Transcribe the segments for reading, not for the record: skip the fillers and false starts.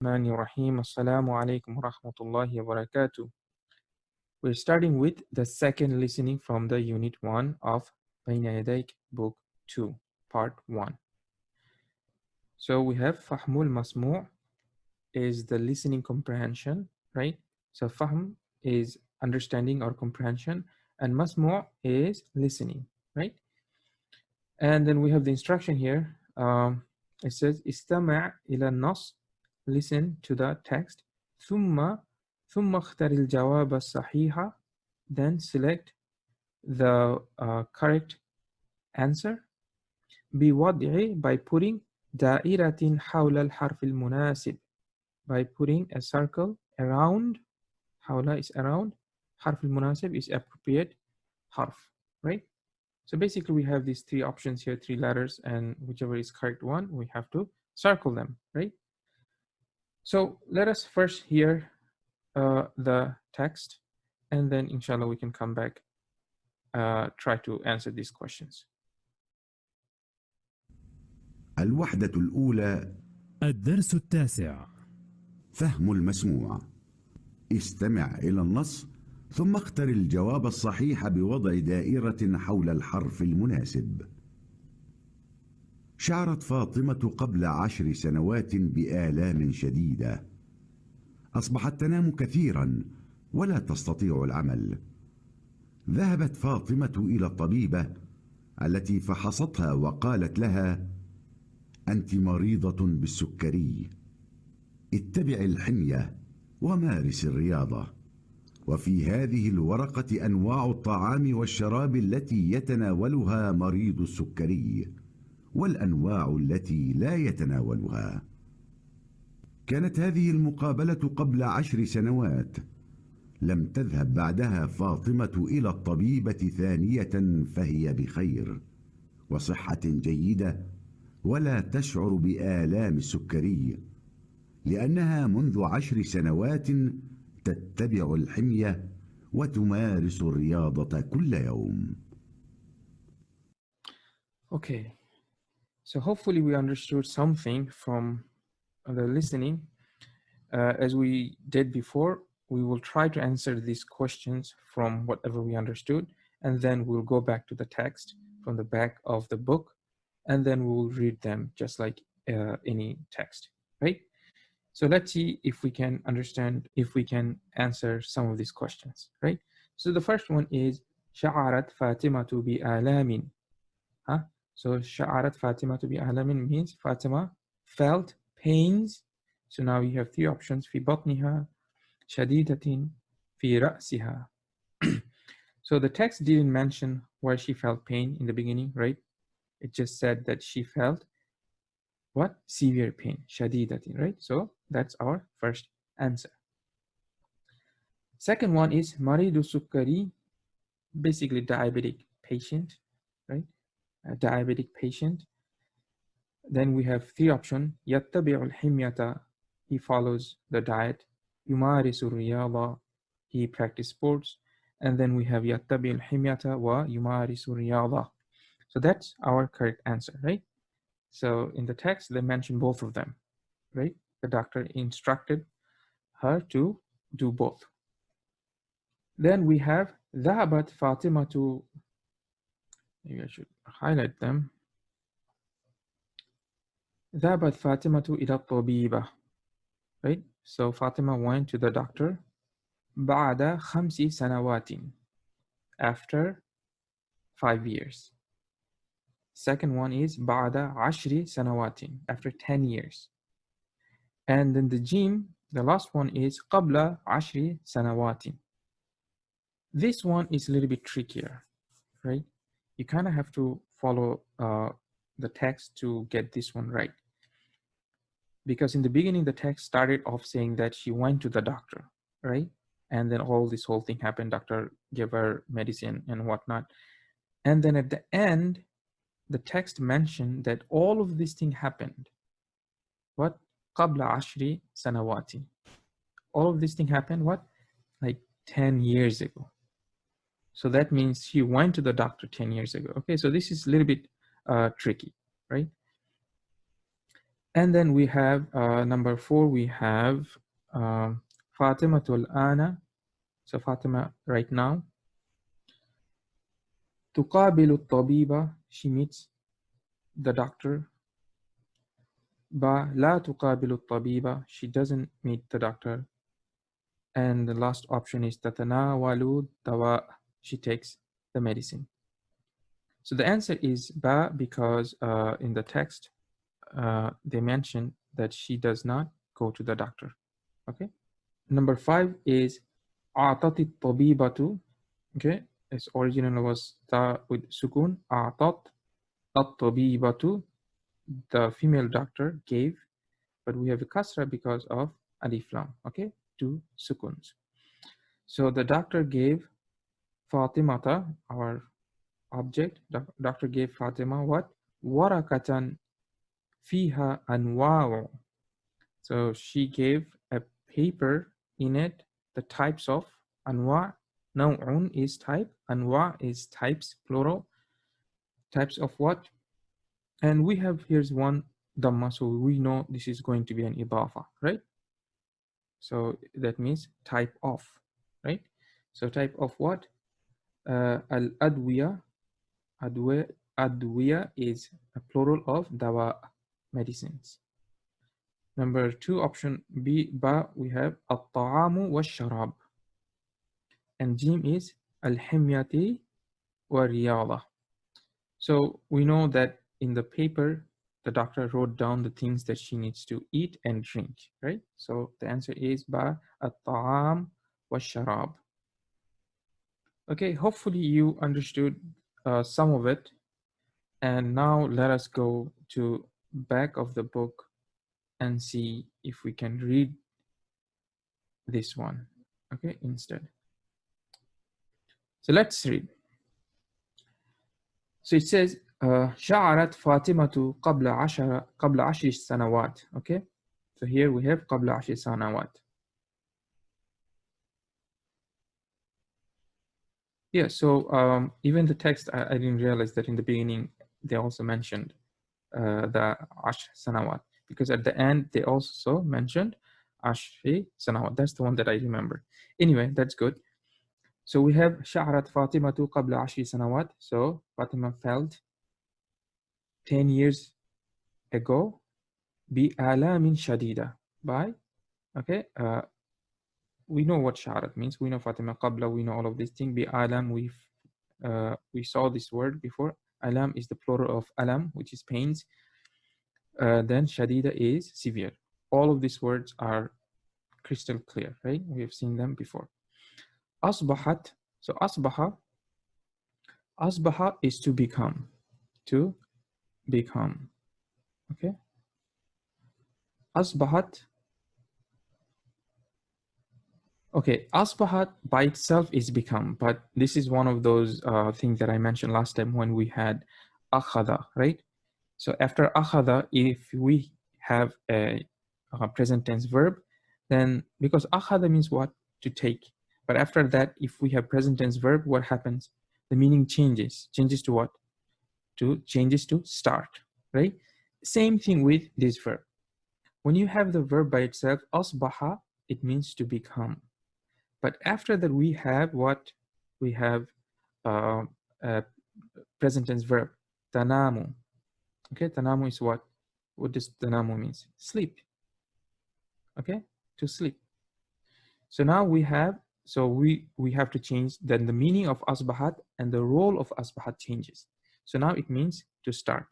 Bismillahirrahmanirrahim. Assalamu alaikum wa rahmatullahi wa barakatuh. We're starting with the second listening from the unit 1 of Bayna Yadayk book 2, part 1. So we have Fahmul Masmu' is the listening comprehension, right? So Fahm is understanding or comprehension, and Masmu' is listening, right? And then we have the instruction here. It says, Istama' ila nas, listen to the text. ثم اختر الجواب الصحيح, then select the correct answer. بوضع, by putting دائرة حول الحرف المناسب, by putting a circle around. حول is around, حرف المناسب is appropriate harf, right? So basically we have these three options here, three letters, and whichever is correct one, we have to circle them, right? So let us first hear the text, and then inshallah we can come back, try to answer these questions. الوحدة الأولى. الدرس التاسع. فهم المسموع. استمع إلى النص ثم اختر الجواب الصحيح بوضع دائرة حول الحرف المناسب. شعرت فاطمة قبل 10 سنوات بآلام شديدة. أصبحت تنام كثيرا ولا تستطيع العمل. ذهبت فاطمة إلى الطبيبة التي فحصتها وقالت لها: أنت مريضة بالسكري، اتبع الحمية ومارس الرياضة. وفي هذه الورقة أنواع الطعام والشراب التي يتناولها مريض السكري والأنواع التي لا يتناولها. كانت هذه المقابلة قبل 10 سنوات. لم تذهب بعدها فاطمة إلى الطبيبة ثانية، فهي بخير وصحة جيدة ولا تشعر بآلام السكري، لأنها منذ 10 سنوات تتبع الحمية وتمارس الرياضة كل يوم. Okay, so hopefully we understood something from the listening. As we did before, we will try to answer these questions from whatever we understood, and then we'll go back to the text from the back of the book, and then we will read them just like any text, right? So let's see if we can understand, if we can answer some of these questions, right? So the first one is شعرت فاطمة بآلام. So شعرت فاطمة بآلام means Fatima felt pains. So now you have three options: في بطنها, شديدة, في رأسها. So the text didn't mention where she felt pain in the beginning, right? It just said that she felt what? Severe pain, shadidatin, right? So that's our first answer. Second one is maridu sukkari, basically diabetic patient, right? A diabetic patient. Then we have three options. Yattabi'ul himyata, he follows the diet. Yumarisu riyada, he practice sports. And then we have yattabi'ul himyata wa yumarisu riyada. So that's our correct answer, right? So in the text, they mention both of them, right? The doctor instructed her to do both. Then we have ذهبت فاطمة, maybe I should highlight them. ذهبت فاطمة إلى الطبيبة, right? So Fatima went to the doctor بعد 5 سنوات, after 5 years. Second one is بعد 10 سنوات, after 10 years. And then the jim, the last one is قبل 10 سنوات. This one is a little bit trickier, right? You kind of have to follow the text to get this one right. Because in the beginning, the text started off saying that she went to the doctor, right? And then this whole thing happened. Doctor gave her medicine and whatnot. And then at the end, the text mentioned that all of this thing happened. What? قبل 10 سنوات. All of this thing happened, what? Like 10 years ago. So that means she went to the doctor 10 years ago. Okay, so this is a little bit tricky, right? And then we have number 4, we have Fatimatul Ana. So Fatima right now. تقابل الطبيبة, she meets the doctor. لا تقابل الطبيبة, she doesn't meet the doctor. And the last option is تتناول الدواء, she takes the medicine. So the answer is ba, because in the text they mentioned that she does not go to the doctor. Okay. Number 5 is أعطت الطبيبة. Okay, its original was ta with sukun. أعطت الطبيبة, the female doctor gave, but we have a kasra because of alif lam. Okay, 2 sukuns. So the doctor gave Fatimata, our object. Doctor gave Fatima what? Warakatan fiha anwa'u. So she gave a paper in it, the types of anwa'. Naw'un is type, anwa' is types, plural. Types of what? And we have, here's one dhamma, so we know this is going to be an idafa, right? So that means type of, right? So type of what? Al-adwiya. Adwiya is a plural of dawa, medicines. Number 2, option B, ba, we have at-ta'amu wa-sharab. And jim is al-himyati wa-riyada. So we know that in the paper, the doctor wrote down the things that she needs to eat and drink, right? So the answer is ba, at-ta'am wa-sharab. Okay, hopefully you understood some of it. And now let us go to back of the book and see if we can read this one, okay, instead. So let's read. So it says, شعرت فاطمة قبل 10 سنوات. Okay, so here we have قبل 10 سنوات. Yeah, so even the text, I didn't realize that in the beginning they also mentioned the 10 سنوات, because at the end they also mentioned 10 سنوات. That's the one that I remember. Anyway, that's good. So we have شعرت فاطمة قبل 10 سنوات. So Fatima felt 10 years ago بآلام شديدة, by, okay, we know what شعرت means. We know Fatima قبل, we know all of these things. بآلام, we saw this word before. Alam is the plural of alam, which is pains. Then shadida is severe. All of these words are crystal clear, right? We have seen them before. Asbahat, so asbaha is to become, okay? Asbahat, okay, asbahat by itself is become, but this is one of those things that I mentioned last time when we had akhada, right? So after akhada, if we have a present tense verb, then because akhada means what? To take. But after that, if we have present tense verb, what happens? The meaning changes. Changes to what? Changes to start, right? Same thing with this verb. When you have the verb by itself, asbaha, it means to become. But after that, we have what? We have present tense verb, tanamu. Okay, tanamu is what? What does tanamu means? Sleep. Okay, to sleep. So now we have, so we have to change, then the meaning of asbahat and the role of asbahat changes. So now it means to start.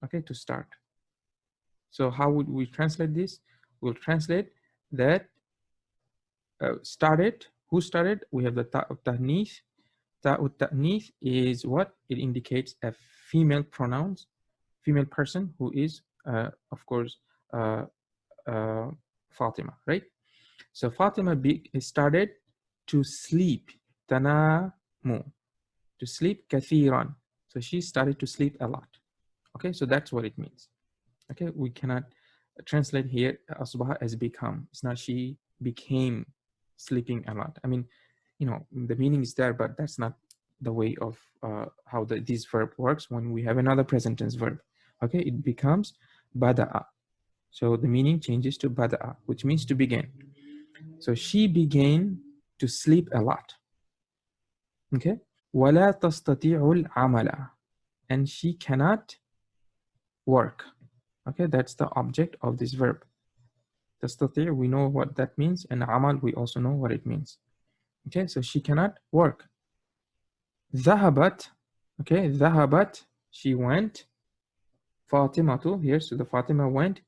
Okay, to start. So how would we translate this? We'll translate that started. Who started? We have the ta'ut ta'nith. Ta'ut ta'nith is what? It indicates a female pronouns, female person who is, of course, Fatima, right? So Fatima started to sleep, tanamu, to sleep kathiran. So she started to sleep a lot. Okay, so that's what it means. Okay, we cannot translate here asbaha as become. It's not she became sleeping a lot. I mean, you know, the meaning is there, but that's not the way of how this verb works when we have another present tense verb. Okay, it becomes bada'a. So the meaning changes to bada'a, which means to begin. So she began to sleep a lot. Okay. ولا تستطيع العمل, and she cannot work. Okay, that's the object of this verb. تستطيع, we know what that means, and عمل, we also know what it means. Okay, so she cannot work. ذهبت, okay, ذهبت, she went. فاطمة, here, so the Fatima went.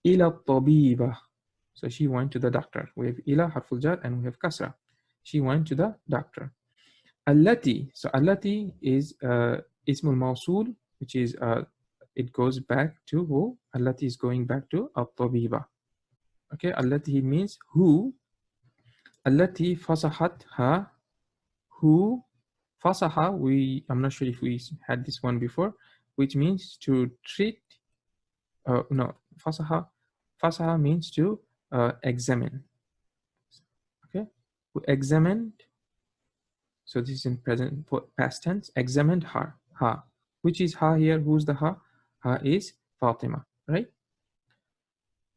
إلى الطبيبة, so she went to the doctor. We have إلى حرف الجر and we have كسرة. She went to the doctor. التي, so التي is اسم الموصول, which is it goes back to who? التي is going back to الطبيبة. Okay, التي means who. التي فصحتها, who. فصح, I'm not sure if we had this one before, which means to treat. No, فصح means to examine. Okay, who examined. So this is in present past tense. Examined her. Ha. Which is ha here? Who's the ha? Ha is Fatima, right?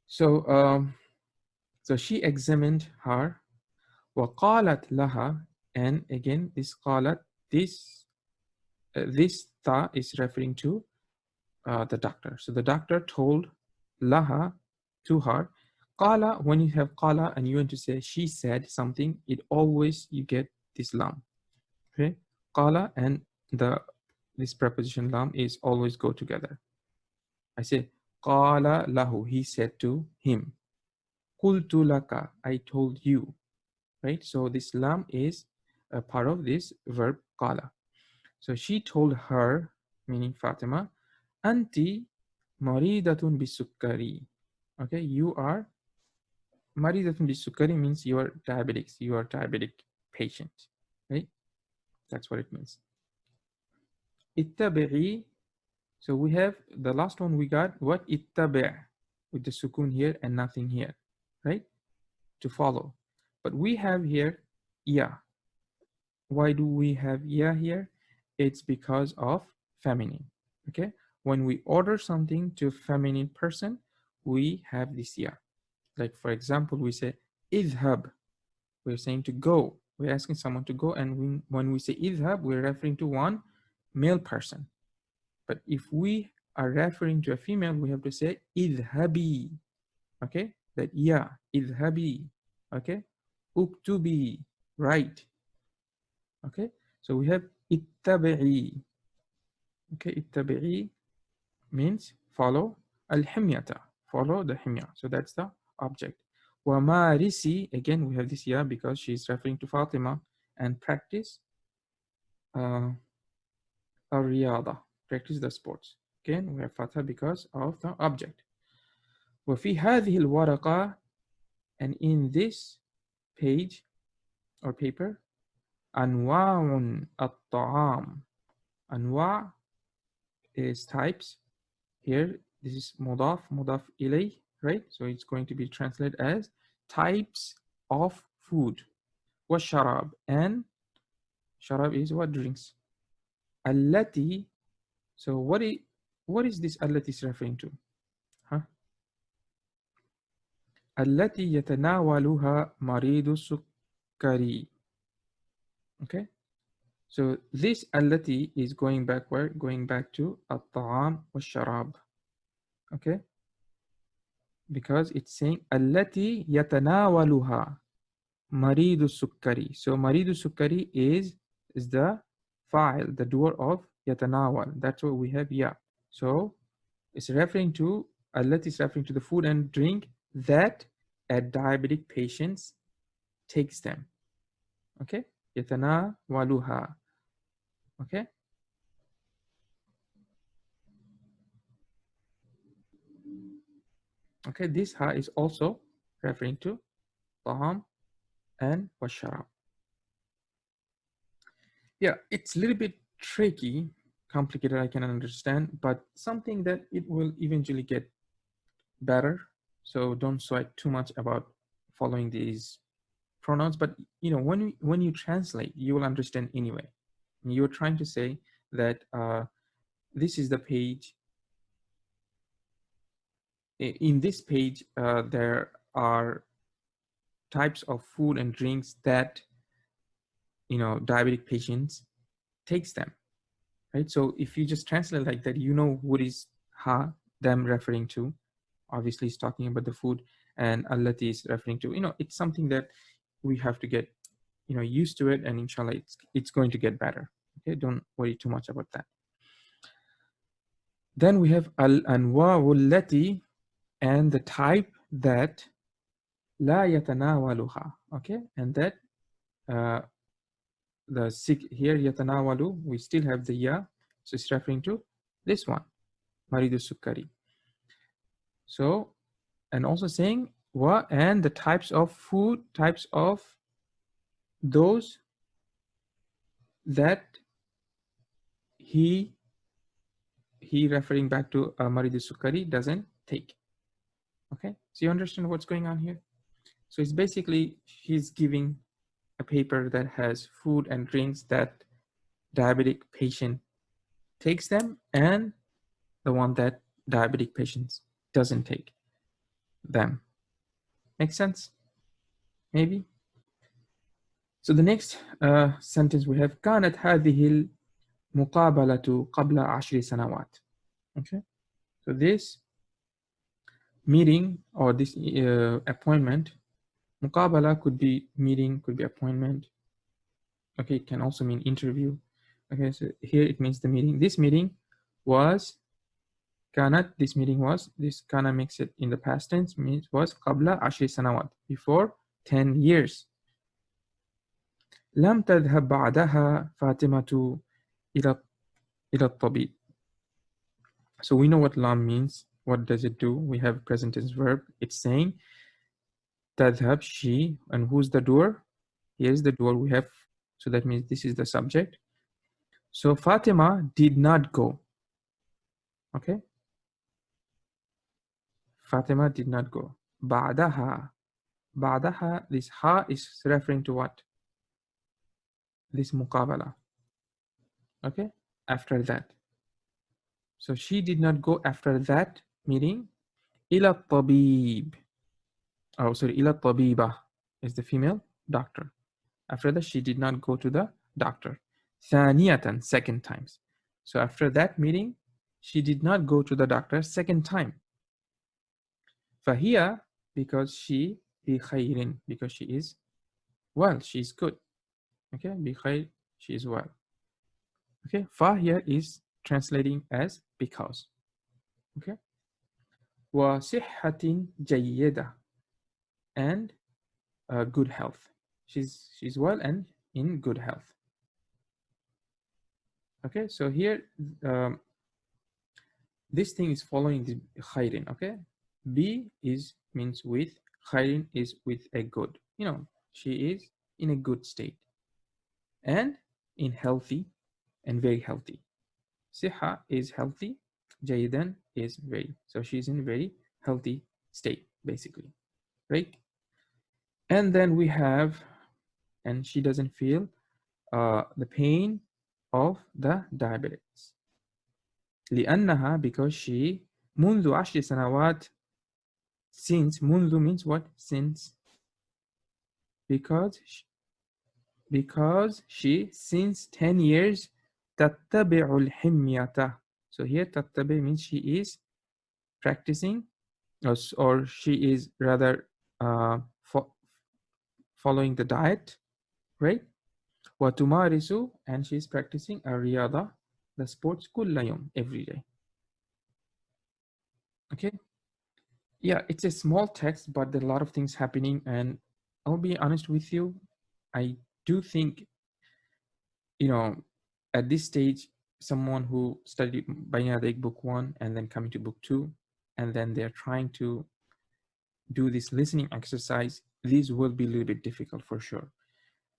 So so she examined her. وقالت لها, and again this قالت, this ta is referring to the doctor. So the doctor told laha, to her. Qala, when you have qala and you want to say she said something, it always you get this lam. Okay, qala and this preposition lam is always go together. I say qala lahu, he said to him. Qultu laka, I told you. Right, so this lam is a part of this verb qala. So she told her, meaning Fatima, anti maridatun bisukkari. Okay, you are maridatun bisukkari means you are diabetic. You are diabetic patient, right? That's what it means. Ittabi'i. So we have the last one we got what? Ittabi' with the sukun here and nothing here, right? To follow. But we have here ya. Why do we have ya here? It's because of feminine. Okay, when we order something to a feminine person, we have this ya. Like for example, we say idhab. We're saying to go. We're asking someone to go, and when we say idhab, we're referring to one male person. But if we are referring to a female, we have to say idhabi. Okay, that ya, idhabi. Okay, uktubi, write. Okay, so we have ittabi'i. Okay, ittabi'i means follow. Al-himyata, follow the himya. So that's the object. Wa marisi, again we have this ya because she's referring to Fatima, and practice al-riyada, practice the sports. Again we have fatha because of the object. Wa fi hadhihi al-waraqa, and in this page or paper, anwa'un at-ta'am. Anwa' is types. Here, this is mudaf ilay, right? So it's going to be translated as types of food. Wa sharab, and sharab is what? Drinks. Allati, so what is this allati is referring to? Huh? Allati yatanawaluha maridu sukkari. Okay, so this allati is going backward, going back to at-ta'am wa sharab. Okay, because it's saying allati yatanawaluha maridu sukkari. So maridu sukkari is the fa'il, the doer of yatanawal. That's what we have here. So it's referring to, allati is referring to the food and drink that a diabetic patient takes them. Okay, yatanawaluha. Okay, okay, this ha is also referring to ta'am and washarab. Yeah, it's a little bit tricky, complicated, I can understand, but something that it will eventually get better. So don't sweat too much about following these pronouns, but you know, when you translate, you will understand anyway. You're trying to say that this is the page in this page, there are types of food and drinks that, diabetic patients takes them, right? So if you just translate like that, what is ha, them referring to. Obviously, it's talking about the food, and allati is referring to, it's something that we have to get, used to it, and inshallah, it's going to get better. Okay, don't worry too much about that. Then we have al-anwa'u allati, and the type that la yatanawaluha. Okay, and that the sick here, yatanawalu, we still have the ya, so it's referring to this one, maridu sukkari. So, and also saying wa, and the types of food, types of those that he referring back to maridu sukkari doesn't take. Okay, so you understand what's going on here? So it's basically, he's giving a paper that has food and drinks that diabetic patient takes them, and the one that diabetic patients doesn't take them. Make sense? Maybe? So the next sentence we have, كانت هذه المقابلة قبل 10 سنوات. Okay, so this meeting or this appointment, muqabala could be meeting, could be appointment. Okay, it can also mean interview. Okay, so here it means the meeting. This meeting was kanat. This meeting was, this kana makes it in the past tense, means was qabla 10 sanawat, before 10 years. لم تذهب بعدها فاطمة إلى الطبيب. So we know what lam means. What does it do? We have present tense verb. It's saying تذهب, she, and who's the doer? Here's the doer we have. So that means this is the subject. So Fatima did not go. Okay. Fatima did not go. بعدها. بعدها, this ha is referring to what? This muqabala. Okay. After that. So she did not go after that meeting. إلى الطبيب. Oh, sorry. إلى الطبيبة is the female doctor. After that, she did not go to the doctor. ثانية, second times. So after that meeting, she did not go to the doctor second time. فهي, because she, بخير, because she is well, she is good. Okay, بخير, she is well. Okay, fa here is translating as because. Okay, وصحة جيدة, and good health. She's well and in good health. Okay, so here this thing is following the khairin. Okay, B is means with, khairin is with a good. She is in a good state and in healthy and very healthy. Siha is healthy, jayidan is very. So she's in a very healthy state, basically, right? And then we have, and she doesn't feel the pain of the diabetes. لأنها, because she, منذ 10 سنوات, since, منذ means what? Since. Because she since 10 years تتبع الحمية. So here تتبع means she is practicing, or she is rather following the diet, right? وتمارس, and she is practicing الرياضة, the sports, كل يوم, every day. Okay, yeah, it's a small text, but there are a lot of things happening, and I'll be honest with you, I do think, at this stage, someone who studied Bayna Yadayk book 1 and then coming to book 2, and then they're trying to do this listening exercise, these will be a little bit difficult for sure.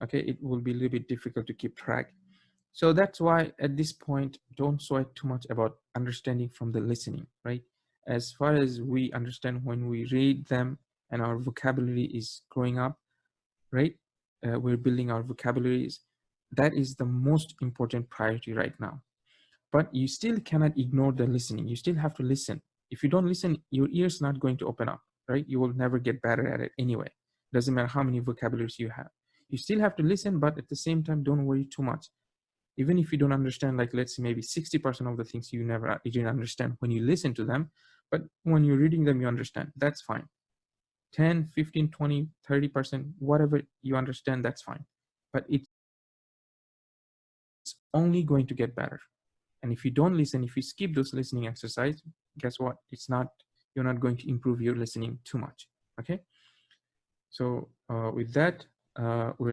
Okay, it will be a little bit difficult to keep track. So that's why at this point, don't sweat too much about understanding from the listening, right? As far as we understand when we read them and our vocabulary is growing up, right? We're building our vocabularies. That is the most important priority right now. But you still cannot ignore the listening. You still have to listen. If you don't listen, your ear's not going to open up, right? You will never get better at it anyway. Doesn't matter how many vocabularies you have. You still have to listen, but at the same time, don't worry too much. Even if you don't understand, like let's say maybe 60% of the things you didn't understand when you listen to them, but when you're reading them, you understand. That's fine. 10, 15, 20, 30%, whatever you understand, that's fine. But it's only going to get better. And if you don't listen, if you skip those listening exercise, guess what? You're not going to improve your listening too much. Okay. So with that, we're